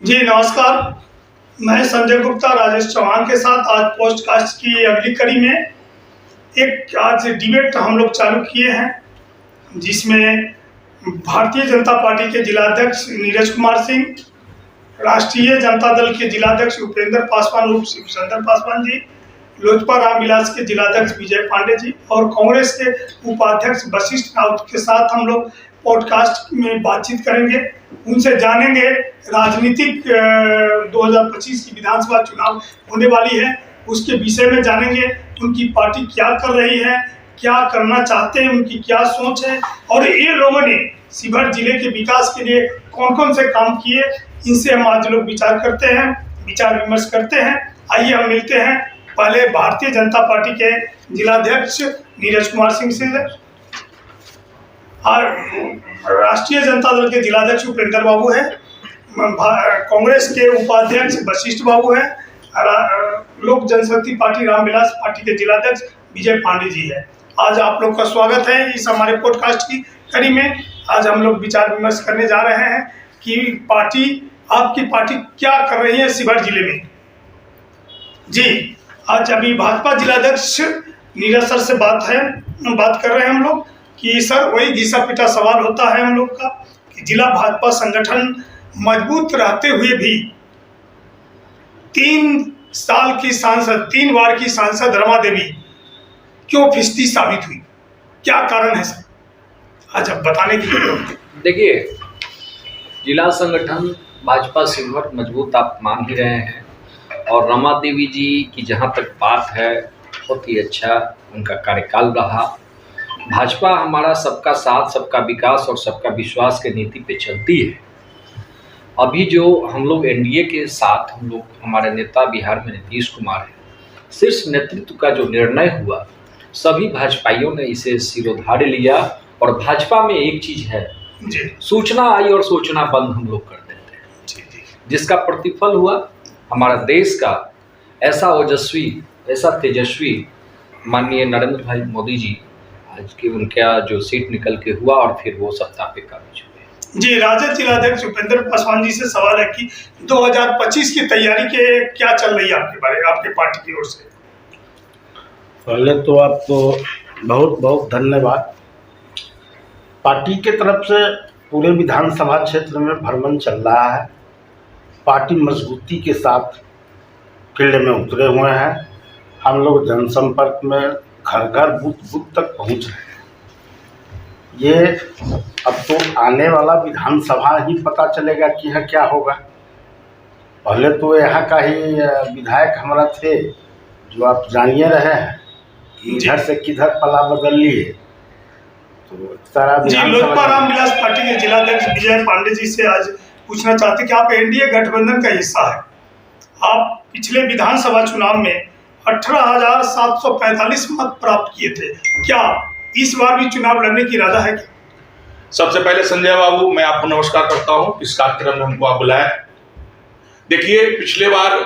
जी नमस्कार। मैं संजय गुप्ता राजेश चौहान के साथ आज पॉडकास्ट की अगली कड़ी में एक आज डिबेट हम लोग चालू किए हैं, जिसमें भारतीय जनता पार्टी के जिलाध्यक्ष नीरज कुमार सिंह, राष्ट्रीय जनता दल के जिलाध्यक्ष उपेंद्र पासवान उर्फ शिवचंद्र पासवान जी, लोजपा रामविलास के जिलाध्यक्ष विजय पांडे जी और कांग्रेस के उपाध्यक्ष वशिष्ठ राउत के साथ हम लोग पॉडकास्ट में बातचीत करेंगे। उनसे जानेंगे राजनीतिक 2025 की विधानसभा चुनाव होने वाली है, उसके विषय में जानेंगे। उनकी पार्टी क्या कर रही है, क्या करना चाहते हैं, उनकी क्या सोच है और ये लोगों ने शिवहर जिले के विकास के लिए कौन कौन से काम किए, इनसे हम आज लोग विचार विमर्श करते हैं। आइए हम मिलते हैं पहले भारतीय जनता पार्टी के जिलाध्यक्ष नीरज कुमार सिंह से और राष्ट्रीय जनता दल के जिलाध्यक्ष उपेंद्र बाबू है, कांग्रेस के उपाध्यक्ष वशिष्ठ बाबू है, लोक जनशक्ति पार्टी रामविलास पार्टी के जिलाध्यक्ष विजय पांडे जी है। आज आप लोग का स्वागत है इस हमारे पॉडकास्ट की कड़ी में। आज हम लोग विचार विमर्श करने जा रहे हैं कि आपकी पार्टी क्या कर रही है शिवहर जिले में। जी आज अभी भाजपा जिलाध्यक्ष नीरज सर से बात कर रहे हैं हम लोग कि सर वही घिसा पिटा सवाल होता है हम लोग का कि जिला भाजपा संगठन मजबूत रहते हुए भी 3 बार की सांसद रमा देवी क्यों फिस्ती साबित हुई, क्या कारण है सर? आज अब बताने के लिए देखिए, जिला संगठन भाजपा शिवहर मजबूत आप मान ही रहे हैं और रमा देवी जी की जहां तक बात है बहुत ही अच्छा उनका कार्यकाल रहा। भाजपा हमारा सबका साथ, सबका विकास और सबका विश्वास के नीति पे चलती है। अभी जो हम लोग एनडीए के साथ हमारे नेता बिहार में नीतीश कुमार है, शीर्ष नेतृत्व का जो निर्णय हुआ सभी भाजपाइयों ने इसे सिरोधार्य लिया। और भाजपा में एक चीज है, सूचना आई और सोचना बंद हम लोग कर देते हैं, जिसका प्रतिफल हुआ हमारा देश का ऐसा ओजस्वी, ऐसा तेजस्वी माननीय नरेंद्र भाई मोदी जी आज के उनका जो सीट निकल के हुआ और फिर वो सत्ता पे काबिज हुए। जी राजद जिलाध्यक्ष उपेंद्र पासवान जी से सवाल है कि 2025 की तैयारी के क्या चल रही है आपके पार्टी की ओर से? पहले तो आपको बहुत बहुत धन्यवाद। पार्टी के तरफ से पूरे विधानसभा क्षेत्र में भ्रमण चल रहा है। पार्टी मजबूती के साथ फील्ड में उतरे हुए हैं। हम लोग जनसंपर्क में घर घर बूथ तक पहुंच रहे हैं। ये अब तो आने वाला विधानसभा ही पता चलेगा कि यहाँ क्या होगा। पहले तो यहाँ का ही विधायक हमारा थे, जो आप जानिए रहे हैं कि इधर से किधर पला बदल लिए। तो सारा लोजपा रामविलास पार्टी के जिलाध्यक्ष विजय पांडे जी से आज पूछना चाहते कि आप एनडीए गठबंधन का हिस्सा है। आप पिछले विधानसभा चुनाव में 18,745 मत प्राप्त किए थे, क्या इस बार भी चुनाव लड़ने की इरादा है क्या? सबसे पहले संजय बाबू, मैं आपको नमस्कार करता हूं, इस कार्यक्रम में हमको आप बुलाया। देखिए, पिछले बार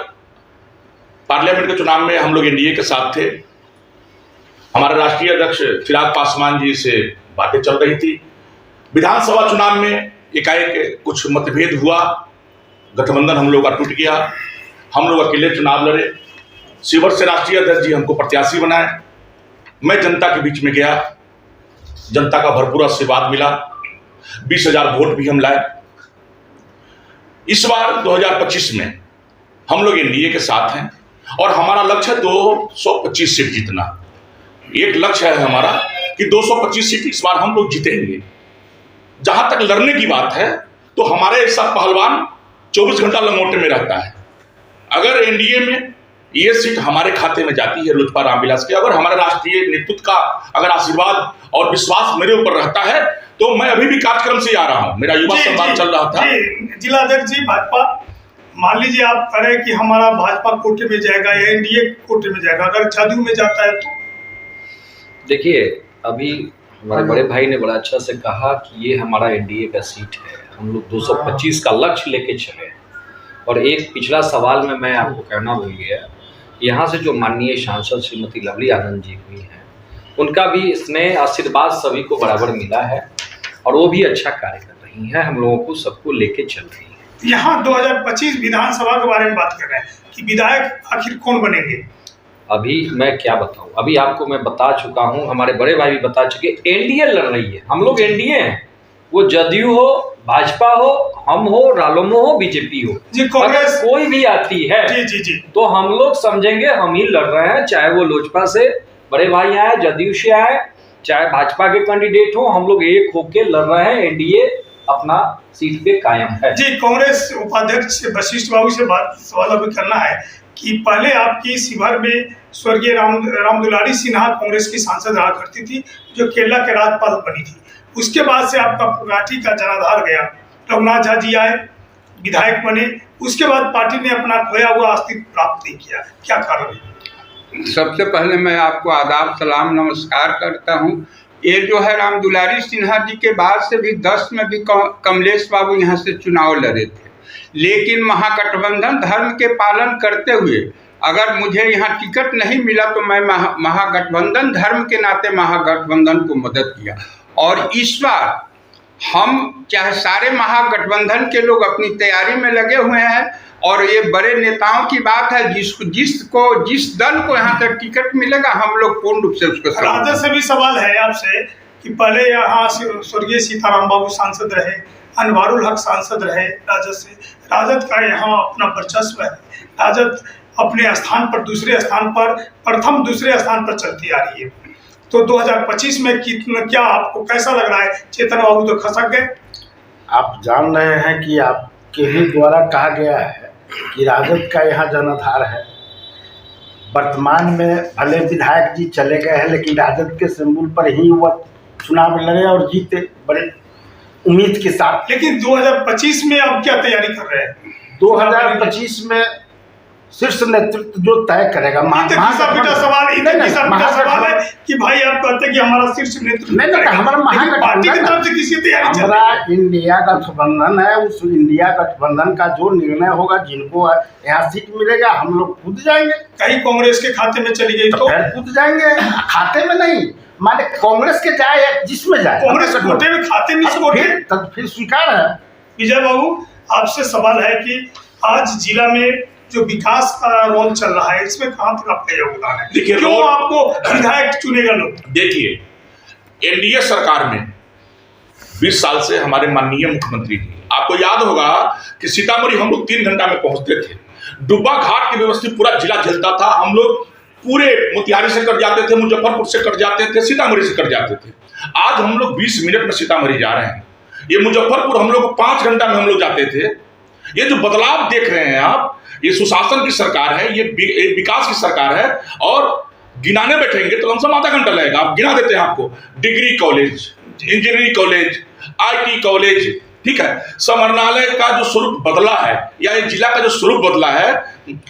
पार्लियामेंट के चुनाव में हम लोग एनडीए के साथ थे। हमारे राष्ट्रीय अध्यक्ष चिराग पासवान जी से बातें चल रही थी। विधानसभा चुनाव में एकाएक कुछ मतभेद हुआ, गठबंधन हम लोग का टूट गया। हम लोग अकेले चुनाव लड़े। शिवहर से राष्ट्रीय अध्यक्ष जी हमको प्रत्याशी बनाए। मैं जनता के बीच में गया, जनता का भरपूर आशीर्वाद मिला, 20,000 वोट भी हम लाए। इस बार 2025 में हम लोग एनडीए के साथ हैं और हमारा लक्ष्य है 225 सीट जीतना। एक लक्ष्य है हमारा कि 225 सीट इस बार हम लोग जीतेंगे। जहां तक लड़ने की बात है तो हमारे ऐसा पहलवान 24 घंटा लंगोटे में रहता है। अगर एनडीए में ये सीट हमारे खाते में जाती है लोजपा रामविलास की, अगर हमारे राष्ट्रीय नेतृत्व का अगर आशीर्वाद और विश्वास मेरे ऊपर रहता है तो मैं अभी भी कार्यक्रम से आ रहा हूं। मेरा युवा संवाद चल रहा था। जिलाध्यक्ष जी, भाजपा मान लीजिए आप कह रहे हैं कि हमारा भाजपा कोटे में जाएगा या एनडीए कोटे में जाएगा, अगर जदयू में जाता है तो? देखिए, अभी हमारे बड़े भाई ने बड़ा अच्छा से कहा कि ये हमारा एनडीए का सीट है, हम लोग 225 का लक्ष्य लेके चले। और एक पिछला सवाल में मैं आपको कहना भूल गया, यहाँ से जो माननीय सांसद श्रीमती लवली आनंद जी हुई हैं, उनका भी स्नेह आशीर्वाद सभी को बराबर मिला है और वो भी अच्छा कार्य कर रही हैं, हम लोगों को सबको लेके चल रही हैं। यहाँ 2025 विधानसभा के बारे में बात कर रहे हैं कि विधायक आखिर कौन बनेंगे। अभी मैं क्या बताऊं, अभी आपको मैं बता चुका हूं, हमारे बड़े भाई भी बता चुके, एनडीए लड़ रही है, हम लोग एनडीए हैं, वो जदयू हो, भाजपा हो, हम हो, रालोमो हो, बीजेपी हो, जी कांग्रेस कोई भी आती है जी जी जी तो हम लोग समझेंगे हम ही लड़ रहे हैं, चाहे वो लोजपा से बड़े भाई आए, जदयू से आए, चाहे भाजपा के कैंडिडेट हो, हम लोग एक होके लड़ रहे हैं, एनडीए अपना सीट पे कायम है। जी कांग्रेस उपाध्यक्ष वशिष्ठ बाबू से बात सवाल अभी करना है कि पहले आपकी शिवहर में स्वर्गीय राम दुलारी सिन्हा कांग्रेस की सांसद रहा करती थी, जो केरला के राज्यपाल बनी थी। उसके बाद से आपका पार्टी का जनाधार गया, रघुनाथ झा जी आए, विधायक बने, उसके बाद पार्टी ने अपना खोया हुआ अस्तित्व प्राप्त नहीं किया, क्या कारण है? सबसे पहले मैं आपको आदाब सलाम नमस्कार करता हूं। ये जो है राम दुलारी सिन्हा जी के बाद से भी 10 में भी कमलेश बाबू यहाँ से चुनाव लड़े थे, लेकिन महागठबंधन धर्म के पालन करते हुए अगर मुझे यहाँ टिकट नहीं मिला तो मैं महागठबंधन धर्म के नाते महागठबंधन को मदद किया। और इस बार हम चाहे सारे महागठबंधन के लोग अपनी तैयारी में लगे हुए हैं, और ये बड़े नेताओं की बात है, जिस दल को यहाँ तक टिकट मिलेगा हम लोग पूर्ण रूप से उसको। राजद से भी सवाल है आपसे कि पहले यहाँ स्वर्गीय सीताराम बाबू सांसद रहे, अनवारुल हक सांसद रहे राजद से, राजद का यहाँ अपना वर्चस्व है, राजद अपने स्थान पर दूसरे स्थान पर प्रथम दूसरे स्थान पर चलती आ रही है, तो 2025 में क्या आपको कैसा लग रहा है? चेतन बाबू तो खसक गए। आप जान रहे हैं कि आपके ही द्वारा कहा गया है कि राजद का यहाँ जनाधार है। वर्तमान में भले विधायक जी चले गए हैं, लेकिन राजद के सिंबल पर ही वह चुनाव लड़े और जीते बड़े उम्मीद के साथ। लेकिन 2025 में आप क्या तैयारी कर रहे हैं? 2025 में शीर्ष नेतृत्व जो तय करेगा। सवाल है कि भाई आप कहते हैं कि हमारा शीर्ष नेतृत्व नहीं, हमारा पार्टी की तरफ से किसी तैयारी चल रही हमारा है? इंडिया गठबंधन है, उस इंडिया गठबंधन का जो निर्णय होगा, जिनको यहाँ सीट मिलेगा हम लोग कूद जाएंगे। कहीं कांग्रेस के खाते में चली गई तो कूद जाएंगे, खाते में नहीं, माने कांग्रेस के जाए जिसमें जाए, कांग्रेस कोटे में खाते में तब फिर स्वीकार है। विजय बाबू आपसे सवाल है कि आज जिला में जो विकास का रोल चल रहा है, इसमें कहां तक आपका योगदान है? देखिए, क्यों आपको विधायक चुनेगा लोग? देखिए एनडीए सरकार में 20 साल से हमारे माननीय मुख्यमंत्री जी, आपको याद होगा कि सीतामढ़ी हम लोग 3 घंटा में पहुंचते थे, डुब्बा घाट की व्यवस्थित पूरा जिला झेलता था, हम लोग पूरे मोतिहारी से कट जाते थे, मुजफ्फरपुर से कट जाते थे, सीतामढ़ी से कट जाते थे। आज हम लोग 20 मिनट में सीतामढ़ी जा रहे हैं। ये मुजफ्फरपुर हम लोग 5 घंटा में हम लोग जाते थे। ये जो बदलाव देख रहे हैं आप, ये सुशासन की सरकार है, ये विकास की सरकार है। और गिनाने बैठेंगे तो लमसम आधा घंटा लगेगा। आप गिना देते हैं आपको, degree college, engineering college, IT college, ठीक है, समरनालय का जो स्वरूप बदला है, या ये जिला का जो स्वरूप बदला है,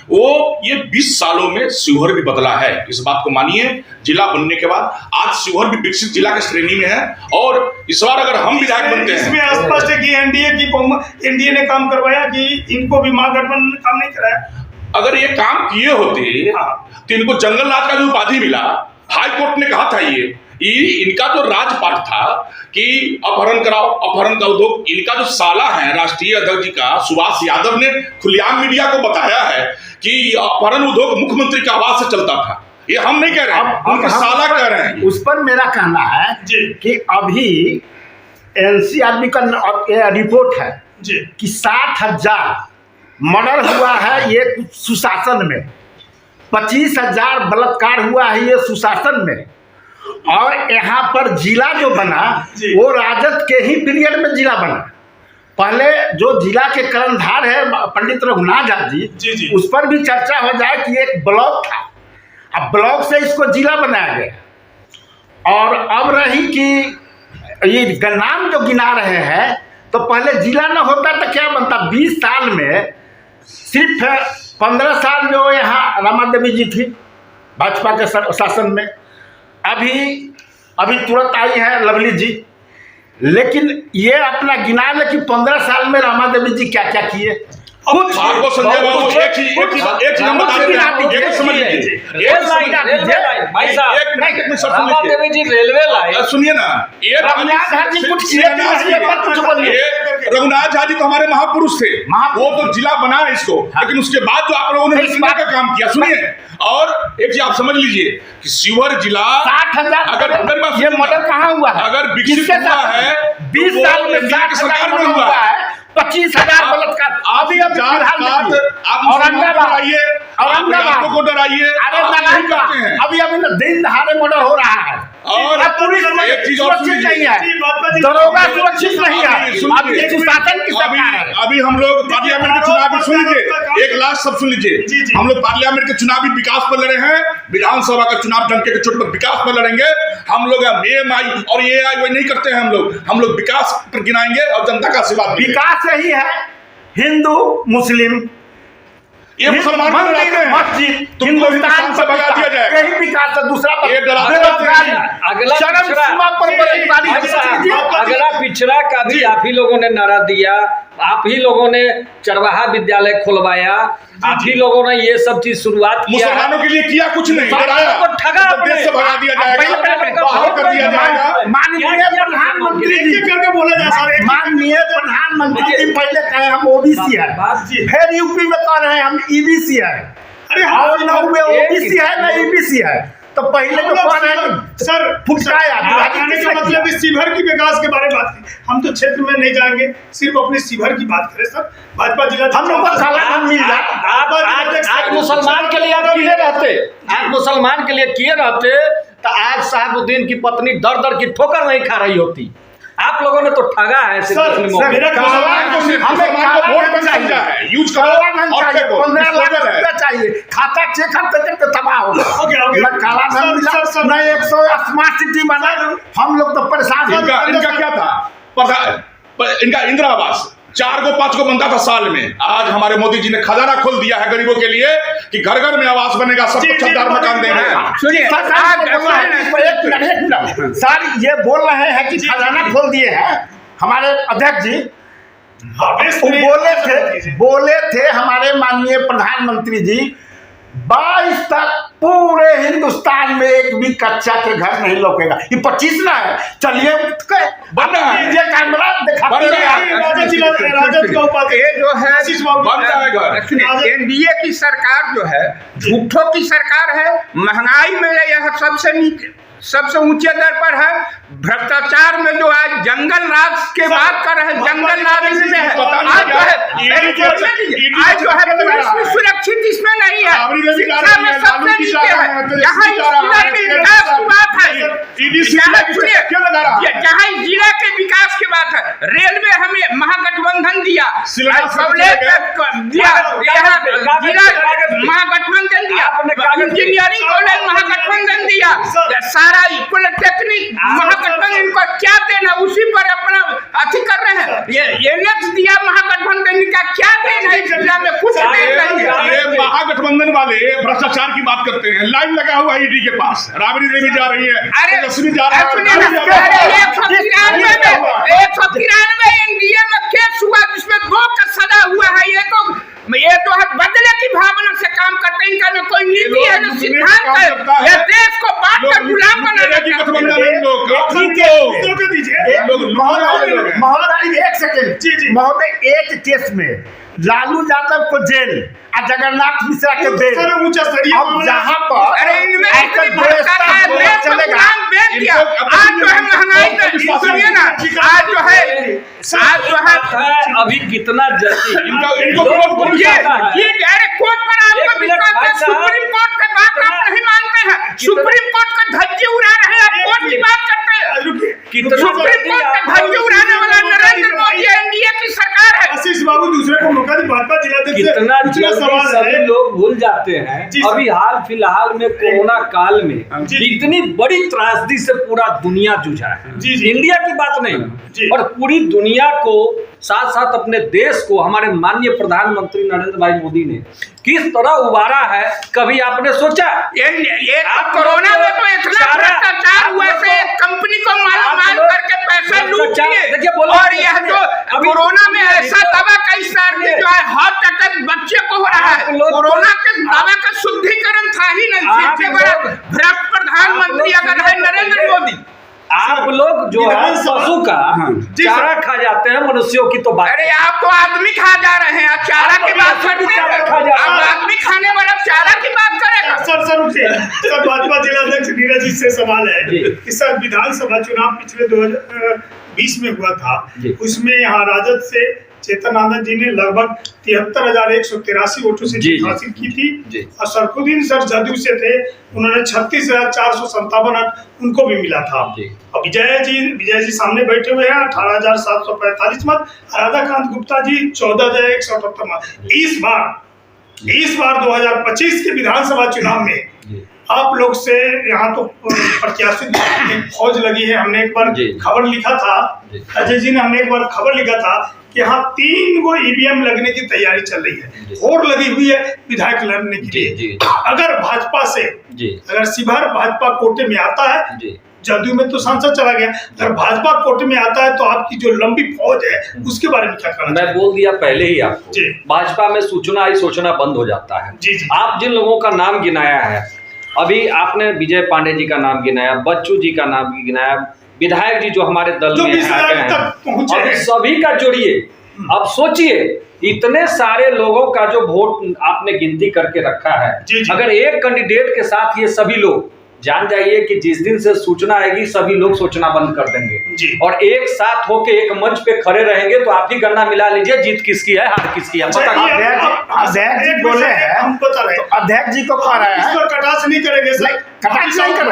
वो ये 20 सालों में शिवहर भी बदला है। इस बात को मानिए, जिला बनने के बाद आज शिवहर भी विकसित जिला की श्रेणी में है। और इस बार अगर हम विधायक बनते हैं, इसमें स्पष्ट है कि एनडीए ने काम करवाया कि इनको भी महागठबंधन ने काम नहीं कराया। अगर ये काम किए होते तो इनको जंगल राज का जो उपाधि मिला, हाई कोर्ट ने कहा था इनका जो राजपाट था कि अपहरण कराओ, अपहरण का उद्योग, इनका जो साला है राष्ट्रीय अध्यक्ष जी का सुभाष यादव ने खुलेआम मीडिया को बताया है कि अपहरण उद्योग मुख्यमंत्री के आवाज से चलता था। ये हम नहीं कह रहे हैं, उनके साला कह रहे हैं। उस पर मेरा कहना है कि अभी एनसीआरबी का रिपोर्ट है कि 60,000 मर्डर हुआ है ये सुशासन में, 25,000 बलात्कार हुआ है ये सुशासन में। और यहाँ पर जिला जो बना वो राजद के ही पीरियड में जिला बना। पहले जो जिला के कर्णधार है पंडित रघुनाथ झा जी, उस पर भी चर्चा हो जाए कि एक ब्लॉक था, अब ब्लॉक से इसको जिला बनाया गया। और अब रही कि ये नाम जो गिना रहे हैं, तो पहले जिला न होता तो क्या बनता। 20 साल में सिर्फ 15 साल जो यहाँ रमा देवी जी थी भाजपा के शासन में, अभी तुरंत आई है लवली जी, लेकिन ये अपना गिना ले कि 15 साल में रमा देवी जी क्या क्या किए। आपको संजय बाबू एक चीज हम बता देते हैं, एक समझ लीजिए, रमा देवी जी रेलवे लाइन सुनिए ना, रघुनाथ झा जी तो हमारे महापुरुष थे, वो तो जिला बना है इसको, लेकिन उसके बाद जो आप लोगों ने मिलने का काम किया, सुनिए। और एक चीज आप समझ लीजिए कि शिवहर जिला 60,000 अगर ये मॉडल कहाँ हुआ है? अगर विकसित हुआ है 20 साल में 60,000 में हुआ है, 25,000 बलात्कार। अभी औरंगाबाद को डराइए, अभी दिन दहाड़े मर्डर हो रहा है और पुलिस एक चीज और सुरक्षित नहीं है, दरोगा सुरक्षित नहीं है। अभी सुशासन की सरकार है। अभी हम लोग पार्लियामेंट के चुनाव भी सुन लीजिए, एक लास्ट सब सुन लीजिए। हम लोग पार्लियामेंट के चुनावी विकास पर लड़े हैं, विधानसभा का चुनाव डंके के चोट पर विकास पर लड़ेंगे हम लोग। AMI और AI वो नहीं करते हैं हम लोग विकास पर गिनाएंगे और जनता का आशीर्वाद। विकास यही है, हिंदू मुस्लिम ये मुसलमान मस्जिद हिंदुस्तान से भगा दिया जाए, यही विकास है। दूसरा अगला पिछड़ा का भी आप ही लोगों ने नारा दिया, आप ही लोगों ने चरवाहा विद्यालय खुलवाया, आप ही लोगों ने ये सब चीज शुरुआत किया। मुसलमानों के लिए किया कुछ नहीं, को ठगा देश से भगा दिया जाएगा, बाहर कर दिया जाएगा। माननीय प्रधानमंत्री जी करके बोला जा सकता है, माननीय प्रधानमंत्री जी पहले कहे हम OBC है, फिर यूपी में कह रहे हैं हम EBC है। अरे और ना हुए OBC है ना EBC है, तो पहले तो कौन है सर फुटकाया। कहने का मतलब इस शिवहर की विकास के बारे में बात की, हम तो क्षेत्र में नहीं जाएंगे, सिर्फ अपने शिवहर की बात करें सर। भाजपा जिला हम लोग को साला मिल जाए। आज मुसलमान के लिए आप किए रहते, आज मुसलमान के लिए किए रहते तो आज साहबुद्दीन की पत्नी दर दर की ठोकर नहीं खा रही होती। आप लोगों ने तो ठगा है सर, हमें वोट में समझा है, यूज करो और फेंको। 15 लाख रुपया चाहिए, खाता चेक करके तबाह हो गया। काला धन मिला न 100 स्मार्ट सिटी बना, हम लोग तो परेशान। इनका क्या था, इनका इंदिरा आवास 4 को 5 को बनता था साल में। आज हमारे मोदी जी ने खजाना खोल दिया है गरीबों के लिए कि घर घर में आवास बनेगा, सबको छतदार मकान देंगे। सुनिए सर, ये बोल रहे हैं कि खजाना खोल दिए हैं हमारे अध्यक्ष जी। बोले थे हमारे माननीय प्रधानमंत्री जी 22 तक पूरे हिंदुस्तान में एक भी कच्चा के घर नहीं लौकेगा। ये 25 ना है, चलिए बनना है, कैमरा NDA की सरकार जो है झूठों की सरकार है, महंगाई में यह सबसे ऊंचे दर पर है, भ्रष्टाचार में जो आज जंगल राज के बात कर रहे हैं, जंगल राज में है। आज जो है पुलिस भी सुरक्षित इसमें नहीं है, शिक्षा में सबसे नीचे है। जहाँ विकास की बात है, जहाँ जिला के विकास की बात है, रेलवे हमें महागठबंधन दिया, जिला महागठबंधन दिया, इंजीनियरिंग कॉलेज महागठबंधन दिया, सारा पॉलिटेक्निक महागठबंधन, इनको क्या देना, उसी पर अपना अति कर रहे हैं। ये दिया महागठबंधन का क्या देना है जिला में, कुछ नहीं है। ये महागठबंधन वाले भ्रष्टाचार की बात करते हैं, लाइन लगा हुआ ED के पास, राबड़ी देवी जा रही है, तेजस्वी जा रहा है। 193 NDA में केस हुआ जिसमें 2 का सजा हुआ है। ये तो बदले की भावना से काम करते हैं, इनका न कोई नीति है न सिद्धांत है, ये देश को बांट कर गुलाम बनाना महोदय। एक सेकेंड महोदय, एक केस में लालू यादव को जेल और जगन्नाथ मिश्रा के बेल, जहाँ पर आज जो है महंगाई आज जो है अभी कितना कोर्ट पर आपको विश्वास है, सुप्रीम कोर्ट की बात आप नहीं मानते हैं, सुप्रीम कोर्ट का धज्जी उड़ा रहे हैं, आप कोर्ट की बात करते हैं। सुप्रीम कोर्ट का धज्जी उड़ाने वाला नरेंद्र मोदी NDA की सरकार है। आशीष बाबू दूसरे को मौका दी, भाजपा जिलाध्यक्ष कितना जल्दी सभी लोग भूल जाते हैं। अभी हाल फिलहाल में कोरोना काल में इतनी बड़ी त्रासदी से पूरा दुनिया जूझा है, इंडिया की बात नहीं और पूरी दुनिया को साथ साथ अपने देश को हमारे माननीय प्रधानमंत्री नरेंद्र भाई मोदी ने किस तरह उबारा है, कभी आपने सोचा? ये कोरोना में तो इतना भ्रष्टाचार हुआ से कंपनी को माल करके पैसा लूट लिए, और यह जो कोरोना में ऐसा दवा का इस्तेमाल जो है हार्ट अटैक बच्चे को हो रहा है, कोरोना के दवा का शुद्धिकरण था ही नहीं। भ्रष्ट प्रधानमंत्री अगर है नरेंद्र मोदी। आप लोग जो है पशु का चारा खा जाते हैं, मनुष्य मनुष्यों की तो बात। अरे आप तो आदमी खा जा रहे हैं, आप चारा की बात करते हैं, आप आदमी खाने वाला चारा की बात करेगा। सर रुकिए सर, भाजपा जिलाध्यक्ष नीरज जी से सवाल है कि सर विधानसभा चुनाव पिछले 2020 में हुआ था, उसमें यहाँ राजद से चेतन आनंद जी ने लगभग 73,183 वोटों से जीत हासिल की थी और सरफुद्दीन सर जदयू से थे, उन्होंने 36,457 उनको भी मिला था। और विजय जी सामने बैठे हुए हैं 18,745 मत, राधाकांत गुप्ता जी 14,178 मत। इस बार 2025 के विधानसभा चुनाव में आप लोग से यहाँ तो प्रत्याशी की फौज लगी है। हमने एक बार खबर लिखा था, अजय जी ने हमने एक बार खबर लिखा था कि यहाँ 3 गो ईवीएम लगने की तैयारी चल रही है, होड़ लगी हुई है विधायक लड़ने के लिए। अगर भाजपा से अगर शिवहर भाजपा कोटे में आता है, जदयू में तो सांसद चला गया, अगर भाजपा कोटे में आता है तो आपकी जो लंबी फौज है उसके बारे में क्या कहना? मैं बोल दिया पहले ही आपको, भाजपा में सूचना ही सोचना बंद हो जाता है। आप जिन लोगों का नाम गिनाया है, अभी आपने विजय पांडे जी का नाम गिनाया, बच्चू जी का नाम गिनाया, विधायक जी जो हमारे दल में आते हैं, अभी सभी का जोड़िए। अब सोचिए इतने सारे लोगों का जो वोट आपने गिनती करके रखा है, अगर एक कैंडिडेट के साथ ये सभी लोग, जान जाइए कि जिस दिन से सूचना आएगी सभी लोग सोचना बंद कर देंगे और एक साथ होके एक मंच पे खड़े रहेंगे। तो आप ही गन्ना मिला लीजिए, जीत किसकी है हार किसकी है। अध्यक्ष जी बोले हैं, अध्यक्ष जी को कह रहे हैं, इसको कटाक्ष नहीं करेंगे सर, कटाक्ष नहीं करेंगे।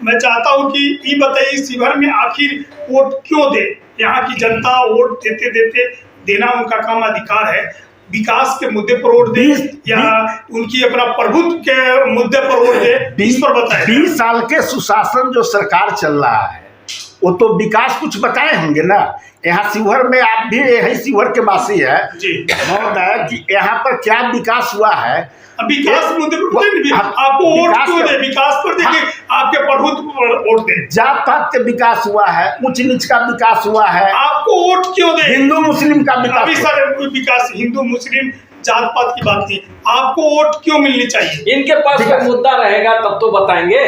मैं चाहता हूँ कि ये बताइए शिवहर में आखिर वोट क्यों दे? यहाँ की जनता वोट देना उनका काम अधिकार है। विकास के मुद्दे पर वोट दे या उनकी अपना प्रभुत्व के मुद्दे पर वोट दे, इस पर बताएं। 20 साल के सुशासन जो सरकार चल रहा है वो तो विकास कुछ बताए होंगे ना। यहाँ शिवहर में आप भी यही शिवहर के वासी है महोदय, यहाँ पर क्या विकास हुआ है? विकास मुद्दे पर आपको वोट क्यों दे? विकास पर देखिए, आपके प्रभुत्व पर वोट दे। जात पात के विकास हुआ है, उच्च नीच का विकास हुआ है, आपको वोट क्यों दे? हिंदू मुस्लिम का विकास। अभी सर विकास हिंदू मुस्लिम जात पात की बात नहीं, आपको वोट क्यों मिलनी चाहिए? इनके पास कोई मुद्दा रहेगा तब तो बताएंगे।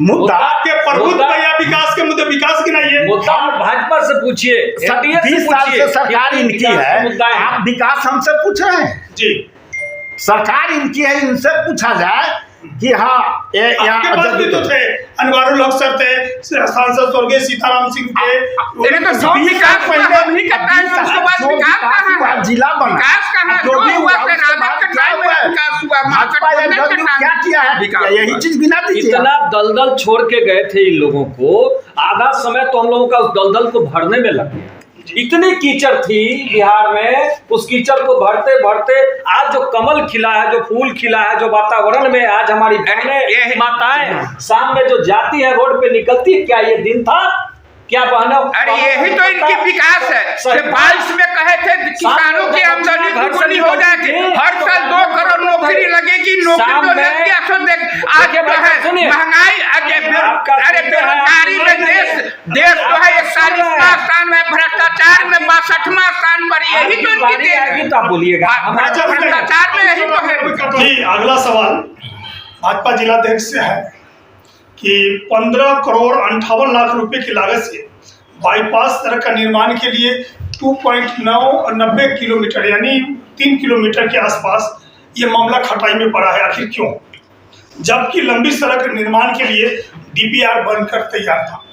मुद्दा आपके प्रभुत्व या विकास के मुद्दे, विकास गिनाइए। मुद्दा भाजपा से पूछिए, 20 साल से सरकार इनकी है, आप विकास हमसे पूछ रहे हैं? जी सरकार इनकी है, इनसे पूछा जाए कि हाँ आपके पास भी तो थे, अनवारुल हक सर थे, सांसद स्वर्गीय सीताराम सिंह थे, जिला बना, जो भी हुआ क्या किया है, यही चीज गिना दीजिए। इतना दलदल छोड़ के गए थे इन लोगों को, आधा समय तो हम लोगों का उस दलदल को भरने में लग गया। इतनी कीचड़ थी बिहार में, उस कीचड़ को भरते भरते आज जो कमल खिला है, जो फूल खिला है, जो वातावरण में आज हमारी बहनें माताएं शाम में जो जाती है रोड पे निकलती है, क्या ये दिन था? क्या बहनों? अरे यही तो इनकी विकास है। 22 में कहे थे किसानों की आमदनी दुगनी हो जाएगी, हर साल 2 करोड़ नौकरी लगेगी, नौकरी तो लग गया। सो देख आज जो है महंगाई, अरे बेरोजगारी में देश जो है 41वां स्थान में, भ्रष्टाचार में 62वां स्थान पर, यही तो इनकी आएगी। तो बोलिएगा भ्रष्टाचार में यही तो है। जी अगला सवाल भाजपा जिलाध्यक्ष से है कि 15 करोड़ 58 लाख रुपए की लागत से बाईपास सड़क का निर्माण के लिए 2.990 किलोमीटर यानी 3 किलोमीटर के आसपास ये मामला खटाई में पड़ा है। आखिर क्यों? जबकि लंबी सड़क निर्माण के लिए डीपीआर बनकर तैयार था।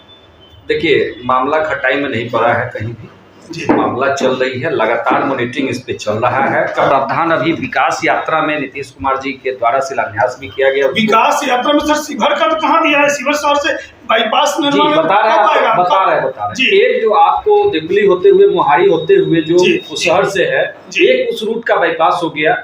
देखिए मामला खटाई में नहीं पड़ा है, कहीं भी मामला चल रही है, लगातार मॉनिटरिंग इस पे चल रहा है। प्रावधान अभी विकास यात्रा में नीतीश कुमार जी के द्वारा शिलान्यास भी किया गया। विकास यात्रा में सर शिवहर का तो कहाँ दिया है? शिवहर शहर से बाईपास निर्माण बता रहे एक जो आपको देवली होते हुए, मोहारी होते हुए जो उस शहर से है, एक उस रूट का बाईपास हो गया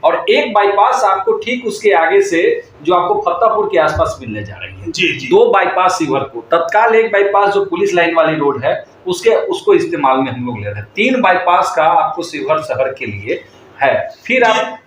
और एक बाईपास आपको ठीक उसके आगे से जो आपको फतेहपुर के आसपास मिलने जा रही है। 2 बाईपास शिवहर को, तत्काल एक बाईपास जो पुलिस लाइन वाली रोड है उसको इस्तेमाल में हम लोग ले रहे हैं। 3 बाईपास का आपको शिवहर शहर के लिए है। फिर आप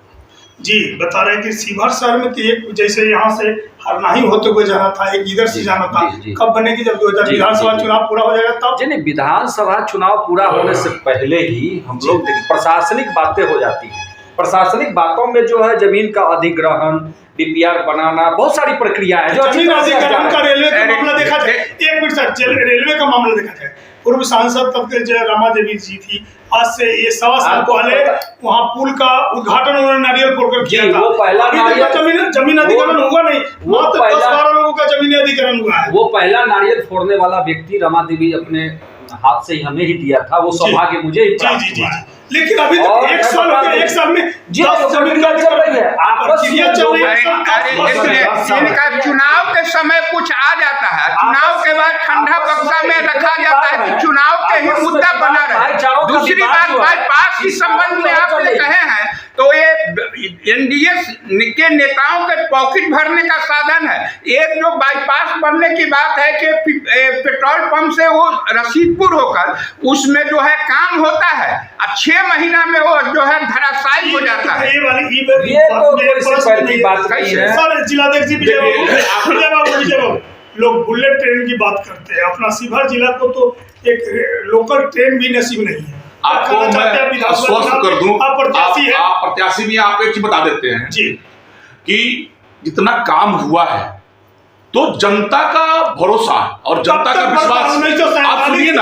जी बता रहे हैं कि शिवहर शहर में एक जैसे यहाँ से हरनाही होते हुए जाना था, एक इधर से जाना था, कब बनेगी? जब 2000 विधानसभा चुनाव पूरा हो जाएगा तब। नहीं, विधानसभा चुनाव पूरा होने से पहले ही हम लोग प्रशासनिक बातें हो जाती है। प्रशासनिक बातों में जो है जमीन का अधिग्रहण, डीपीआर बनाना, बहुत सारी प्रक्रिया है जो जमीन अधिग्रहण का रेलवे का मामला देखा जाए। एक मिनट सर, रेलवे का मामला देखा जाए, पूर्व सांसद तब के जो रमा देवी जी थी, आज से ये 1.25 साल पहले वहाँ पुल का उद्घाटन उन्होंने नारियल फोड़कर किया था। वो पहला जमीन अधिग्रहण हुआ नहीं, मात्र 10-12 लोगों का जमीन अधिग्रहण हुआ है। वो पहला नारियल फोड़ने वाला व्यक्ति रमा देवी अपने हाथ से ही हमें ही दिया था, वो सौभाग्य मुझे ही प्राप्त हुआ है। लेकिन अभी तक 1 साल हो गया, 1 साल में 10 जमीन का चल रही है, आपस में चल रही है। इनका चुनाव के समय कुछ आ जाता है, चुनाव के बाद ठंडा बक्सा में रखा जाता है कि चुनाव के ही मुद्दा बना रहे। दूसरी बात, बाईपास के संबंध में आप कहे हैं तो ये एनडीए के नेताओं के पॉकेट भरने का साधन है। एक जो बाईपास बनने की बात है कि पेट्रोल पंप से वो रसीदपुर होकर उसमें जो है काम होता है, अब 6 महीना में वो जो है धराशायी हो जाता है। ये तो पहली बात नहीं है। सर जिलाध्यक्ष जी विजय बाबू, लोग बुलेट ट्रेन की बात करते हैं, अपना शिवहर जिला को तो एक लोकल ट्रेन भी नसीब नहीं है। आपको मैं आश्वस्त कर दूं, आप प्रत्याशी भी, आप एक चीज बता देते हैं जी कि जितना काम हुआ है तो जनता का भरोसा और जनता का विश्वास, आप सुनिए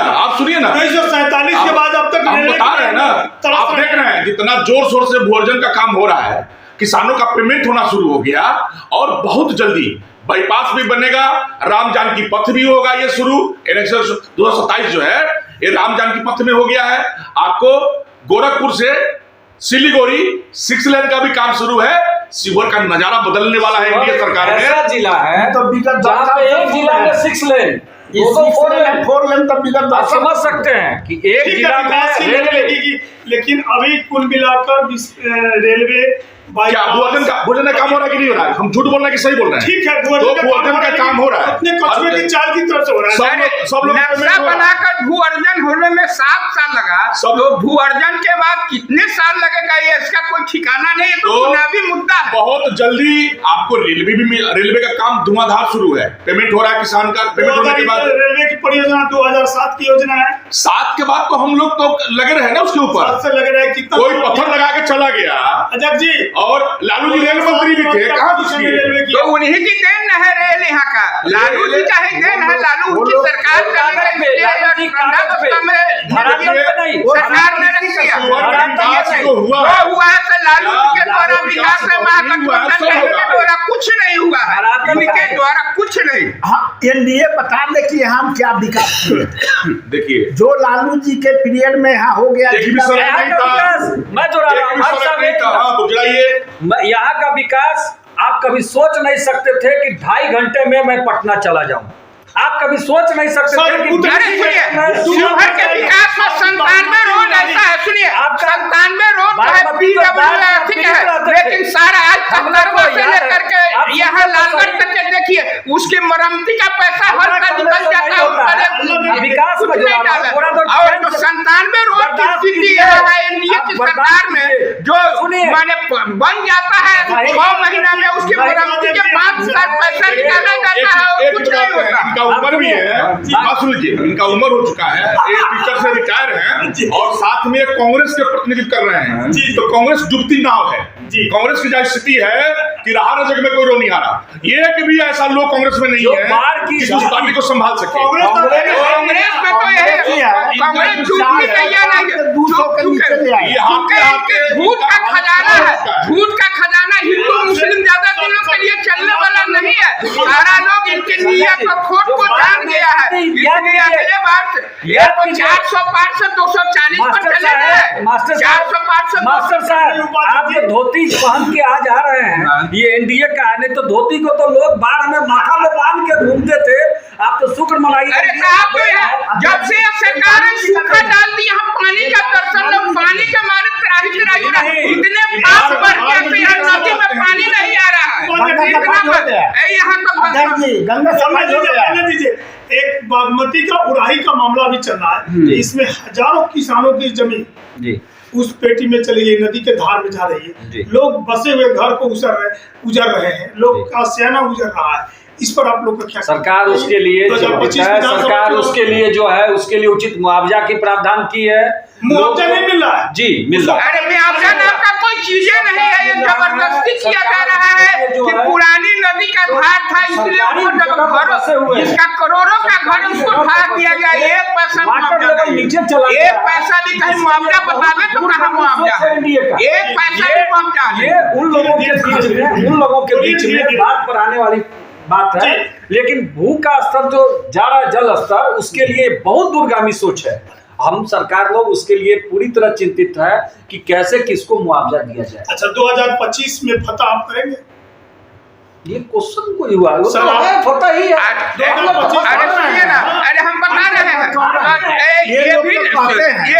ना 1947 के बाद अब तक हम बता रहे हैं ना, आप देख रहे हैं जितना जोर शोर से भूअर्जन का काम हो रहा है, किसानों का पेमेंट होना शुरू हो गया और बहुत जल्दी बाईपास भी बनेगा, राम जानकी पथ भी होगा, ये शुरू 2027 जो है ये राम जानकी पथ में हो गया है। आपको गोरखपुर से सिलीगुड़ी 6 लेन का भी काम शुरू है। शिवहर का नजारा बदलने वाला है एनडीए सरकार में। ऐसा जिला है तो विगत जहाँ पे एक जिला में 6 लेन, 4 लेन तब विगत आप समझ सकते हैं कि एक जिला में रेलवे। लेकिन अभी कुल मिलाकर रेलवे क्या भूअर्जन का काम हो रहा है कि नहीं हो रहा है? हम झूठ बोल रहे हैं कि सही बोल रहे हैं? ठीक है, भूअर्जन का काम हो रहा है, अपने कस्बे की चाल की तरफ से हो रहा है। सब लोग नक्शा बनाकर भूअर्जन होने में 7 साल लगा, तो भूअर्जन के बाद कितने साल लगेगा ये इसका कोई ठिकाना नहीं। तो चुनावी मुद्दा है। बहुत जल्दी आपको रेलवे का काम धुआंधार शुरू है, पेमेंट हो रहा है, किसान का पेमेंट होने के बाद रेलवे की परियोजना 2007 की योजना है। 7 के बाद तो हम लोग तो लगे रहे ना उसके ऊपर, से लग रहा है कितना कोई पत्थर लगा के चला गया। अजय जी और लालू जी रेल मंत्री भी थे, कहाँ घुस गए? तो उन्हीं की देन है रेल यहाँ का, लालू जी का ही देन है। लालू की सरकार सरकार ने रख दिया। हुआ है लालू जी के द्वारा विकास है, महागठबंधन के द्वारा कुछ नहीं हुआ है, इनके द्वारा कुछ नहीं। एनडीए बता दे कि हम क्या विकास किए। देखिए जो लालू जी के पीरियड में यहाँ हो गया, मैं जो यहाँ का विकास आप कभी सोच नहीं सकते थे कि 2.5 घंटे में मैं पटना चला जाऊं। आप कभी सोच नहीं सकते थे कि शिवहर के विकास में 97 रोड ऐसा है, सुनिए 97 रोड है, लेकिन सारा आज खंडरवा से लेकर के यहाँ लालगढ़ तक के देखिए उसकी मरम्मती का पैसा हर का निकल जाता है। विकास कुछ नहीं डाला। और जो 97 रोड की स्थिति है एनडीए की सरकार में, जो माने बन जाता है 6 महीना में उसकी मरम्मती के 5 साल पैसा निकाला जाता है और कुछ नहीं होता। उम्र भी है, बात सुन लीजिए, इनका उम्र हो चुका है, एक टीचर से रिटायर हैं और साथ में कांग्रेस के प्रतिनिधित्व कर रहे हैं, तो कांग्रेस डूबती नाव है। कांग्रेस की जो स्थिति है कि रहा न जग में कोई रो नहीं आ रहा, ये कि भी ऐसा लोग कांग्रेस में नहीं है जिस पार्टी को संभाल सके। कांग्रेस में तो यही कांग्रेस झूठ तैयार है, झूठ का खजाना है, झूठ का खजाना हिंदू मुस्लिम ज्यादा दिनों के लिए चलने वाला नहीं है। सारा लोग इनके नीयत को खोट को जान गया है, इसलिए अगले बार ये तो 400 पार से 240 पर चले गए। मास्टर साहब आप जो धोती पहन के आज आ रहे हैं, ये एनडीए का है, नहीं तो धोती को तो लोग बाढ़ में माथा में बांध के घूमते थे। आप तो शुक्र मनाइए। अरे साहब तो जब से सरकार ने सूखा डाल दिया, हम पानी का दर्शन लोग पानी के मारे इतने पास बढ़ गए यहाँ नदी में पानी नहीं आ रहा है। यहाँ तो दीजिए, एक बागमती का उड़ाही का मामला भी चल रहा है, इसमें हजारों किसानों की जमीन उस पेटी में चली गई, नदी के धार में जा रही है, लोग बसे हुए घर को उजर रहे हैं, लोग का सियाना उजर रहा है। इस पर आप लोग का क्या? सरकार उसके लिए सरकार उसके लिए जो है उसके लिए उचित मुआवजा की प्रावधान की है। मुआवजा नहीं मिल रहा है जी, मिल रहा है। अरे मुआवजा नाम का कोई चीजें नहीं है, ये जबरदस्ती किया जा रहा है कि पुरानी नदी का धार था इसलिए घरों धसे हुए हैं। जिसका करोड़ों का घर उसको भाड़ा दिया गया, एक पैसा वाटर लेवल नीचे चला गया। एक पैसा भी कहीं मुआवजा बतावे तो कहाँ मुआवजा है? एक पैसा भी मुआवजा ये है। उन लोगों के बीच में बात पर आने वाली बात है, लेकिन भू का स्तर जो जा रहा है, जल स्तर, उसके लिए बहुत दूरगामी सोच है। हम सरकार लोग उसके लिए पूरी तरह चिंतित है कि कैसे किसको मुआवजा दिया जाए। अच्छा, 2025 में फतह आप करेंगे? ये क्वेश्चन कोई हुआ है? सर, पता ही है। अरे सुनिए ना, अरे हम बता रहे हैं, ये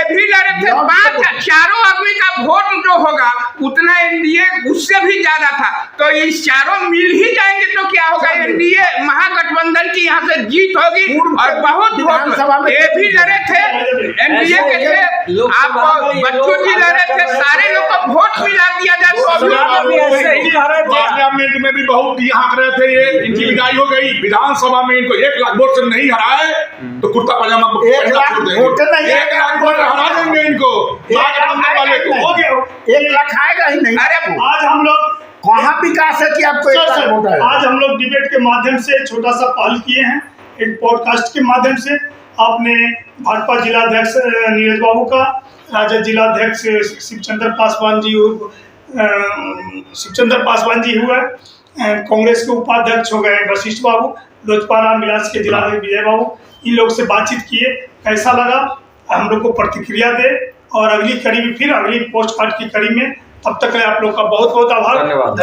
भी लड़े थे। बात चारों आदमी का वोट जो होगा उतना एनडीए उससे भी ज्यादा था, तो ये चारों मिल ही जाएंगे तो क्या होगा? एनडीए महागठबंधन की यहाँ से जीत होगी और बहुत वोट। ये भी लड़े थे, एनडीए के थे, आप बच्चू जी लड़े थे, सारे लोग को वोट मिला दिया जाए तो ऐसे ही कह रहे थे। पार्लियामेंट में भी बहुत हाँक रहे थे, ये इनकी विदाई हो गई। विधानसभा में इनको 1 लाख वोट से नहीं हराए तो कुर्ता पजामा 1 लाख वोट नहीं, 1 लाख वोट हरा देंगे इनको। वाले को हो गया। 1 लाख आएगा ही नहीं। अरे आज हम लोग कहाँ विकास है कि आपको 1 लाख वोट आएगा? आज हम लोग डिबेट के माध्यम से छोटा सा पहल किए हैं, एक पॉडकास्ट के माध्यम से। आपने भाजपा जिलाध्यक्ष नीरज बाबू का, राजद जिलाध्यक्ष शिवचंद्र पासवान जी हुए, कांग्रेस के उपाध्यक्ष हो गए वशिष्ठ बाबू, लोजपा रामविलास के जिलाध्यक्ष विजय बाबू, इन लोग से बातचीत किए। कैसा लगा हम लोग को प्रतिक्रिया दे, और अगली कड़ी में फिर अगली पोस्ट कार्ड की कड़ी में, तब तक आप लोग का बहुत बहुत आभार, धन्यवाद।